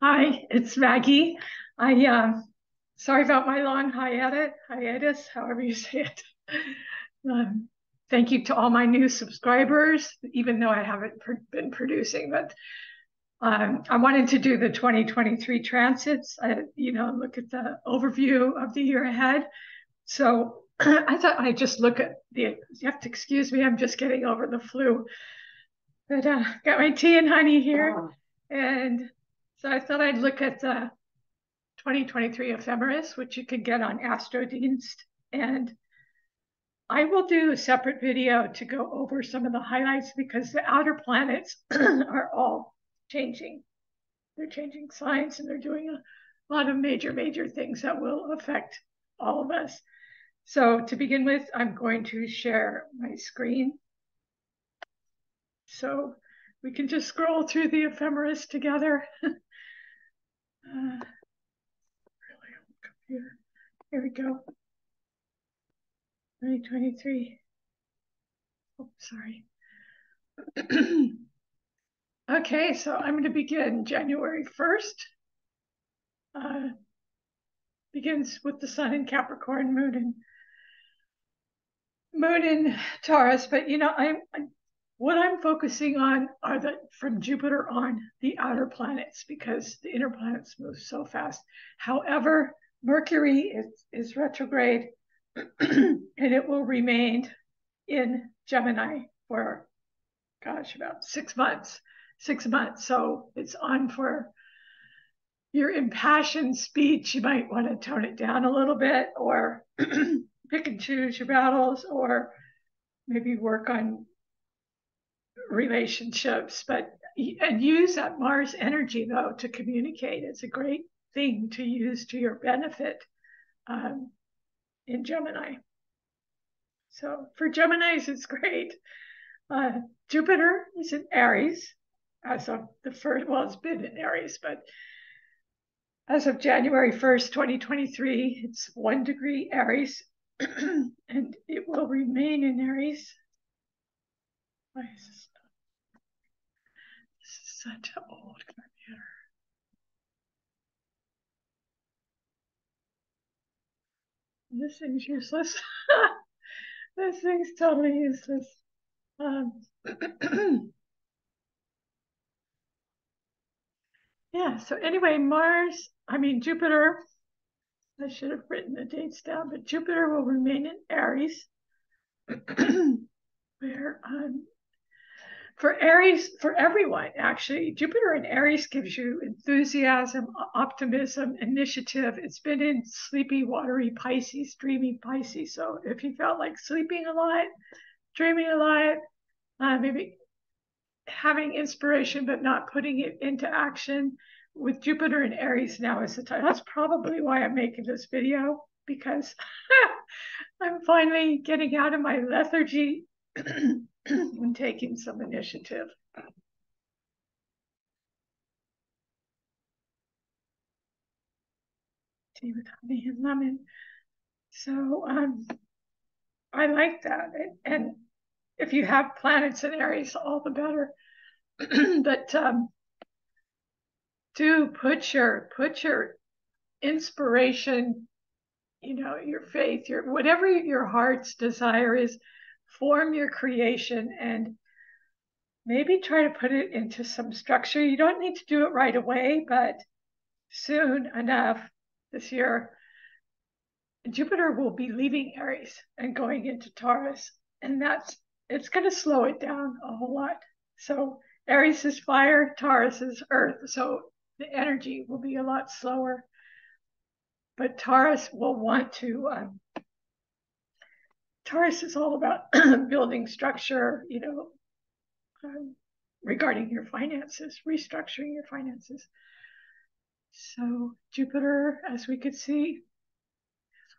Hi, it's Maggie. Sorry about my long hiatus, however you say it. Um, Thank you to all my new subscribers, even though I haven't been producing, but I wanted to do the 2023 transits, look at the overview of the year ahead. So I thought I'd just look at you have to excuse me, I'm just getting over the flu. But got my tea and honey here. And so I thought I'd look at the 2023 ephemeris, which you can get on Astrodienst. And I will do a separate video to go over some of the highlights because the outer planets are all changing. They're changing signs and they're doing a lot of major things that will affect all of us. So to begin with, I'm going to share my screen. So we can just scroll through the ephemeris together. Really old computer. Here we go. 2023. Oh, sorry. Okay, so I'm going to begin January 1st. Begins with the sun in Capricorn, moon in Taurus. But what I'm focusing on are from Jupiter on the outer planets because the inner planets move so fast. However, Mercury is retrograde and it will remain in Gemini for, about 6 months. 6 months. So it's on for your impassioned speech. You might want to tone it down a little bit or pick and choose your battles or maybe work on relationships, and use that Mars energy though to communicate. It's a great thing to use to your benefit in Gemini. So for Geminis, it's great. Jupiter is in Aries as of the first, well, it's been in Aries, but as of January 1st, 2023, it's 1 degree Aries, and it will remain in Aries. Why is this? This is such an old computer. This thing's useless. This thing's totally useless. Yeah, so anyway, Jupiter, I should have written the dates down, but Jupiter will remain in Aries, where for Aries, for everyone, actually, Jupiter in Aries gives you enthusiasm, optimism, initiative. It's been in sleepy, watery Pisces, dreamy Pisces. So if you felt like sleeping a lot, dreaming a lot, maybe having inspiration but not putting it into action, with Jupiter in Aries now is the time. That's probably why I'm making this video, because I'm finally getting out of my lethargy and taking some initiative. Tea with honey and lemon. So I like that. And if you have planets in Aries, all the better. But do put your inspiration, your faith, your whatever your heart's desire is, form your creation and maybe try to put it into some structure. You don't need to do it right away, but soon enough this year, Jupiter will be leaving Aries and going into Taurus, and it's going to slow it down a whole lot. So Aries is fire, Taurus is earth, so the energy will be a lot slower. But Taurus will want to. Taurus is all about building structure, regarding your finances, restructuring your finances. So Jupiter, as we could see,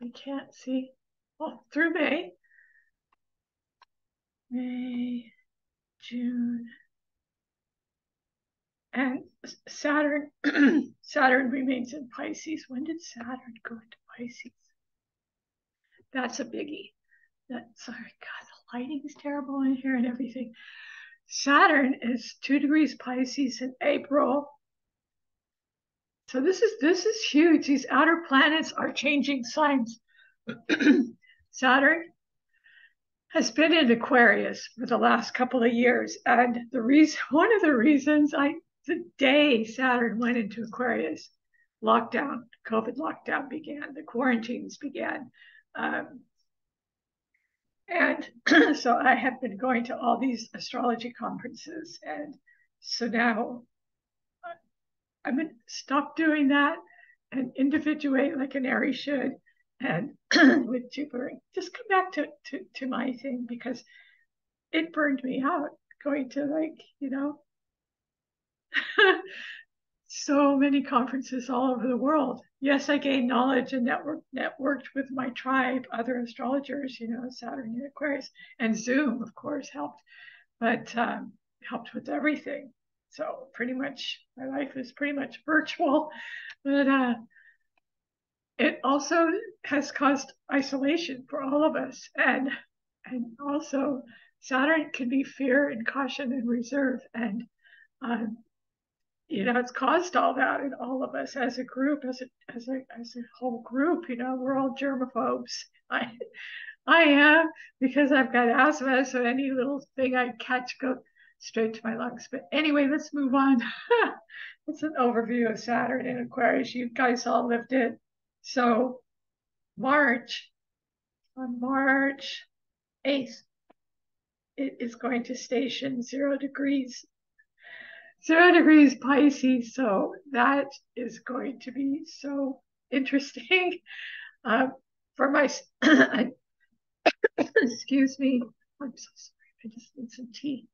we can't see, well, through May, June, and Saturn, Saturn remains in Pisces. When did Saturn go into Pisces? That's a biggie. Sorry, God, the lighting is terrible in here and everything. Saturn is 2 degrees Pisces in April. So this is huge. These outer planets are changing signs. Saturn has been in Aquarius for the last couple of years, and one of the reasons the day Saturn went into Aquarius, COVID lockdown began, the quarantines began, and so I have been going to all these astrology conferences, and so now I'm going to stop doing that and individuate like an Aries should, and with Jupiter, just come back to my thing, because it burned me out going to, like, so many conferences all over the world. Yes, I gained knowledge and networked with my tribe, other astrologers, Saturn in Aquarius, and Zoom, of course, helped, but helped with everything. So pretty much my life is pretty much virtual, but it also has caused isolation for all of us, and also Saturn can be fear and caution and reserve, and um, it's caused all that in all of us as a group, as a whole group. We're all germaphobes. I am, because I've got asthma, so any little thing I catch goes straight to my lungs. But anyway, let's move on. It's an overview of Saturn in Aquarius. You guys all lived it. So on March 8th, it is going to station 0 degrees Pisces. So that is going to be so interesting. For my, excuse me, I'm so sorry, I just need some tea.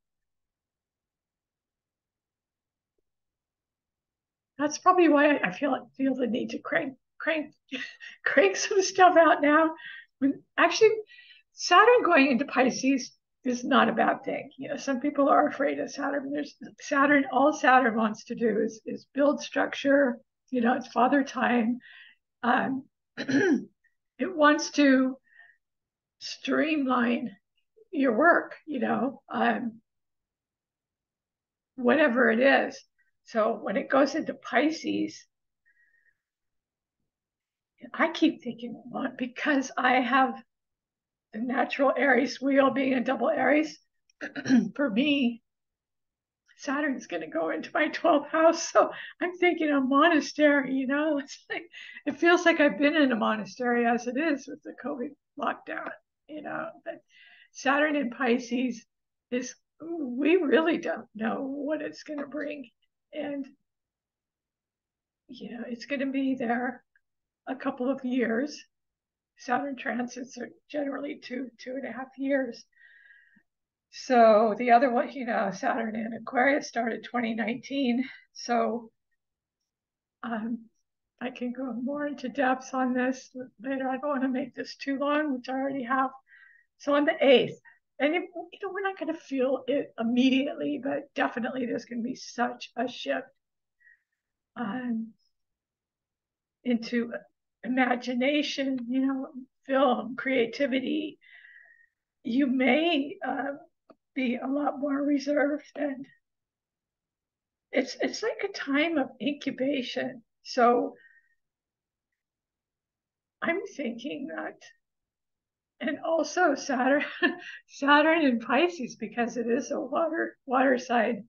That's probably why I feel the need to crank some stuff out now. Actually, Saturn going into Pisces is not a bad thing. Some people are afraid of Saturn. All Saturn wants to do is build structure. It's father time. It wants to streamline your work, whatever it is. So when it goes into Pisces, I keep thinking, because I have the natural Aries wheel being a double Aries, for me, Saturn is going to go into my 12th house. So I'm thinking a monastery, it's like, it feels like I've been in a monastery as it is with the COVID lockdown, but Saturn in Pisces we really don't know what it's going to bring. And, it's going to be there a couple of years. Saturn transits are generally 2.5 years. So the other one, Saturn in Aquarius started 2019. So I can go more into depth on this later. I don't want to make this too long, which I already have. So on the 8th, and we're not going to feel it immediately, but definitely there's going to be such a shift into imagination, film, creativity. You may be a lot more reserved, and it's like a time of incubation. So I'm thinking that, and also Saturn in Pisces, because it is a water sign.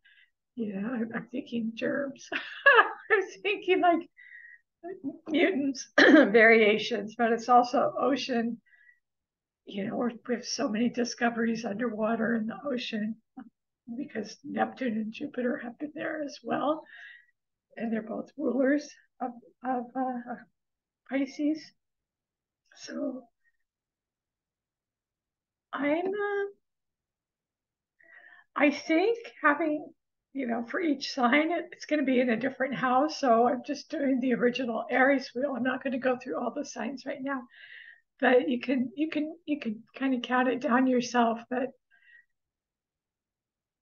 I'm thinking germs. I'm thinking like mutants, variations, but it's also ocean. We have so many discoveries underwater in the ocean, because Neptune and Jupiter have been there as well, and they're both rulers of Pisces. So I think having, for each sign, it's going to be in a different house. So I'm just doing the original Aries wheel. I'm not going to go through all the signs right now, but you can kind of count it down yourself. But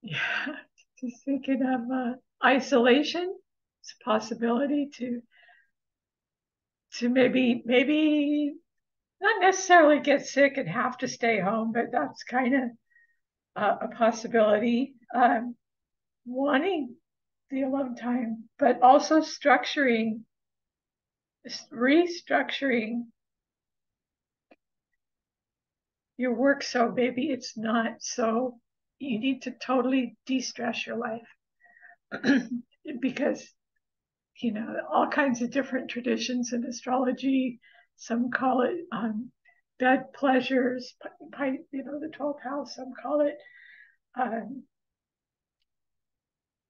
yeah, just thinking of isolation. It's a possibility to maybe not necessarily get sick and have to stay home, but that's kind of a possibility. Wanting the alone time, but also structuring restructuring your work so maybe it's not so you need to totally de-stress your life because all kinds of different traditions in astrology. Some call it bed pleasures, the 12th house. Some call it um,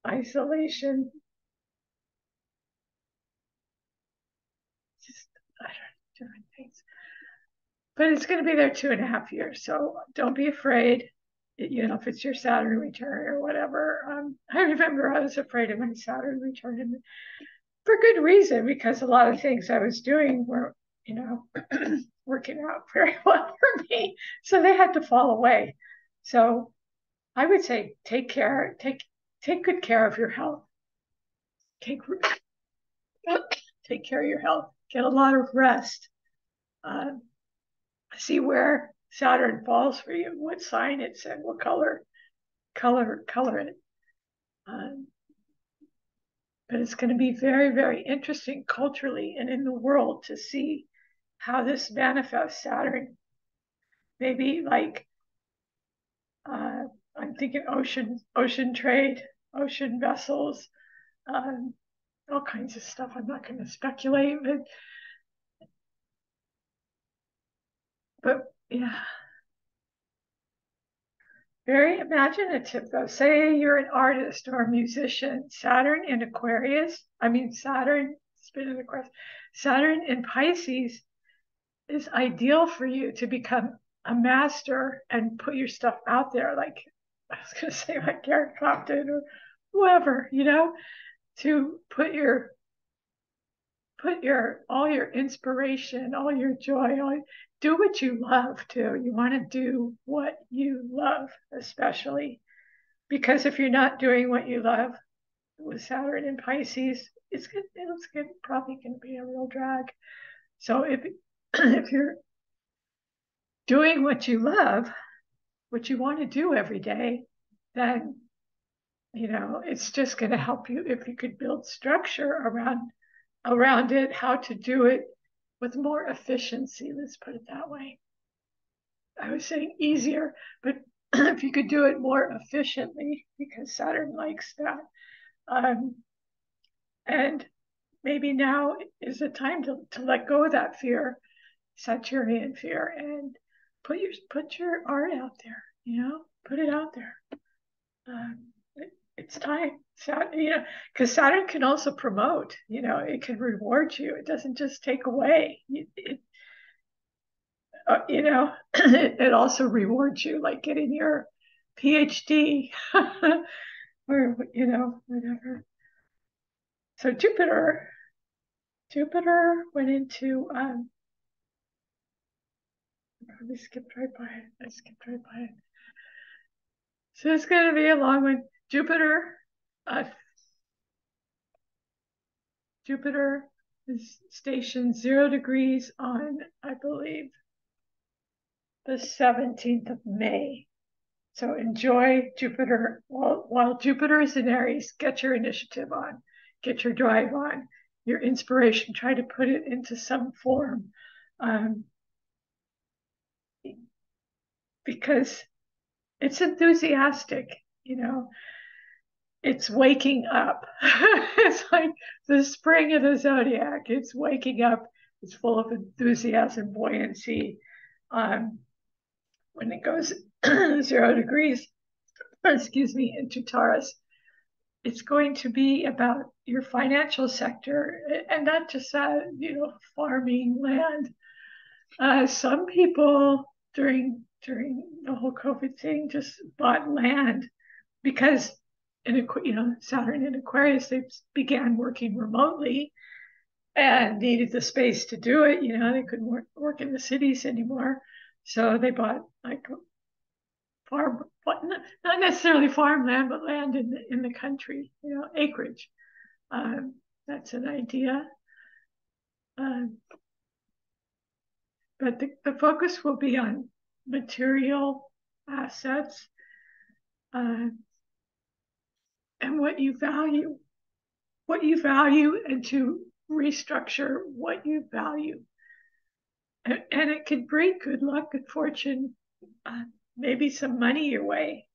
isolation. Just I don't know, different things. But it's going to be there 2.5 years, so don't be afraid. If it's your Saturn return or whatever. I remember I was afraid of my Saturn return, and for good reason, because a lot of things I was doing were, working out very well for me. So they had to fall away. So I would say take good care of your health. Take take care of your health. Get a lot of rest. Uh, see where Saturn falls for you, what sign it's in, what color it. Um, but it's going to be very, very interesting culturally and in the world to see how this manifests Saturn. Maybe like I'm thinking ocean trade, ocean vessels, um, all kinds of stuff. I'm not going to speculate, but yeah, very imaginative though. Say you're an artist or a musician. Saturn in Aquarius. I mean Saturn. Spin in Aquarius. Saturn in Pisces is ideal for you to become a master and put your stuff out there. Like I was going to say, like Gary Compton or whoever, to put your all your inspiration, all your joy, do what you love too. You want to do what you love, especially because if you're not doing what you love with Saturn and Pisces, probably going to be a real drag. So if if you're doing what you love, what you want to do every day, then it's just going to help you if you could build structure around it, how to do it with more efficiency. Let's put it that way. I was saying easier, but if you could do it more efficiently, because Saturn likes that. And maybe now is the time to let go of that fear, Saturnian fear, and put your art out there. Put it out there. It's time. Because Saturn can also promote. It can reward you. It doesn't just take away. It also rewards you, like getting your PhD or whatever. So Jupiter went into probably skipped right by it. I skipped right by it. So it's going to be a long one. Jupiter is stationed 0 degrees on, I believe, the 17th of May. So enjoy Jupiter. While Jupiter is in Aries, get your initiative on, get your drive on, your inspiration, try to put it into some form. Because it's enthusiastic, it's waking up. It's like the spring of the zodiac. It's waking up. It's full of enthusiasm, buoyancy. When it goes 0 degrees, excuse me, into Taurus, it's going to be about your financial sector, and not just that, farming, land. Some people during the whole COVID thing just bought land because Saturn in Aquarius, they began working remotely and needed the space to do it. They couldn't work in the cities anymore, so they bought like farm, not necessarily farmland, but land in the country, acreage. That's an idea. But the focus will be on material assets and what you value, and to restructure what you value. And it could bring good luck, good fortune, maybe some money your way.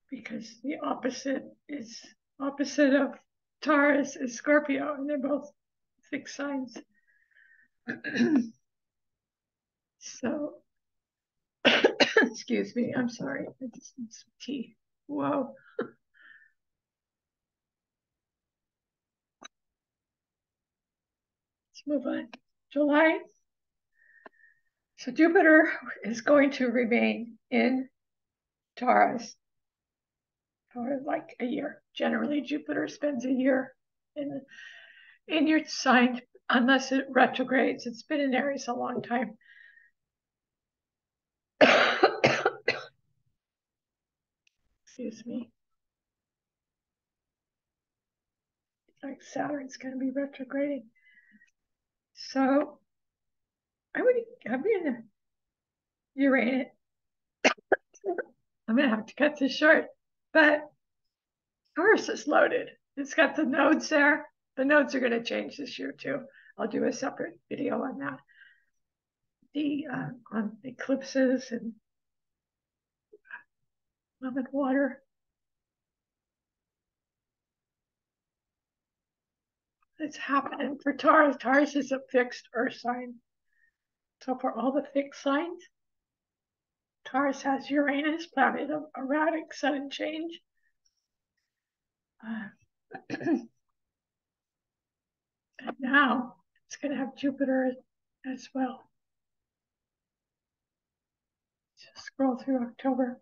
Because the opposite of Taurus is Scorpio, and they're both fixed signs. So, excuse me, I'm sorry, I just need some tea. Whoa. Let's move on. July. So Jupiter is going to remain in Taurus for like a year. Generally, Jupiter spends a year in your sign unless it retrogrades. It's been in Aries a long time. Excuse me. Like Saturn's going to be retrograding. So I'm in Uranus. I'm going to have to cut this short, but Taurus is loaded. It's got the nodes there. The nodes are going to change this year too. I'll do a separate video on that. On eclipses and lemon water. It's happening for Taurus. Taurus is a fixed earth sign. So for all the fixed signs, Taurus has Uranus, planet of erratic, sudden change. And now it's going to have Jupiter as well. Just scroll through October.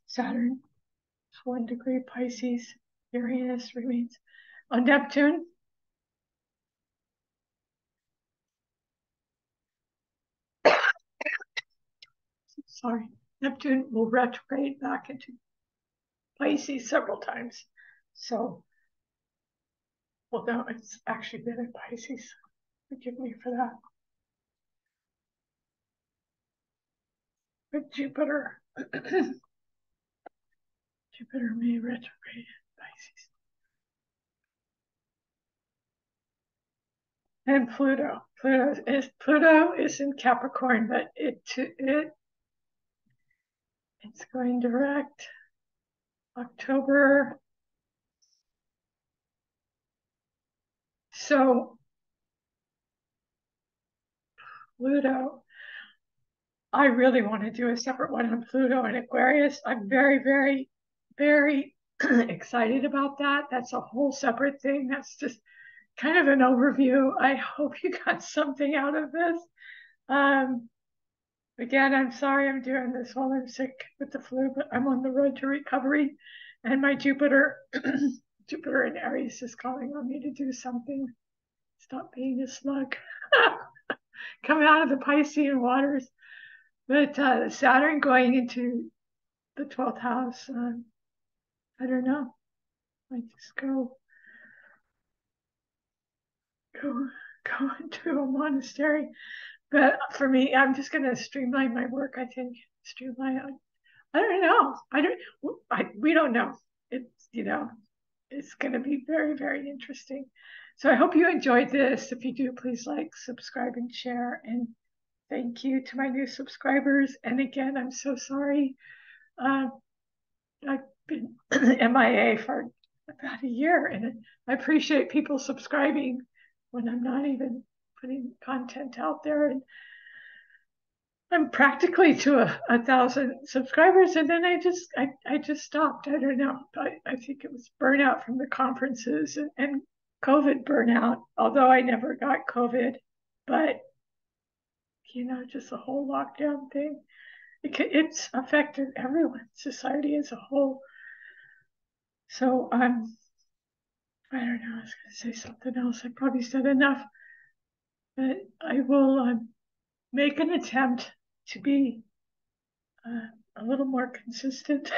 Saturn is 1 degree Pisces. Uranus remains on Neptune. Sorry, Neptune will retrograde back into Pisces several times. So, well, no, it's actually been in Pisces. Forgive me for that. But Jupiter, Jupiter may retrograde in Pisces. And Pluto. Pluto is in Capricorn, but it's going direct October. So Pluto, I really want to do a separate one on Pluto and Aquarius. I'm very, very, very excited about that. That's a whole separate thing. That's just kind of an overview. I hope you got something out of this. Again, I'm sorry I'm doing this while I'm sick with the flu, but I'm on the road to recovery. And my Jupiter, Jupiter in Aries is calling on me to do something. Stop being a slug. Come out of the Piscean waters. But Saturn going into the 12th house, I don't know. I just go into a monastery. But for me, I'm just going to streamline my work. I think streamline. I don't know. We don't know. It's it's going to be very, very interesting. So I hope you enjoyed this. If you do, please like, subscribe, and share. And thank you to my new subscribers. And again, I'm so sorry. I've been MIA for about a year, and I appreciate people subscribing when I'm not even putting content out there. And I'm practically to 1,000 subscribers, and then I just stopped. I don't know. I think it was burnout from the conferences and COVID burnout, although I never got COVID, but just the whole lockdown thing. It's affected everyone, society as a whole. So I don't know, I was going to say something else. I probably said enough, but I will make an attempt to be a little more consistent.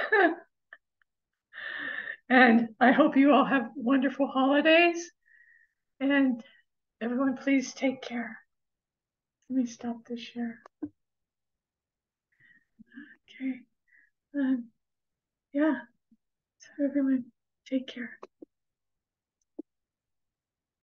And I hope you all have wonderful holidays. And everyone, please take care. Let me stop the share. Okay. Yeah. So everyone, Take care.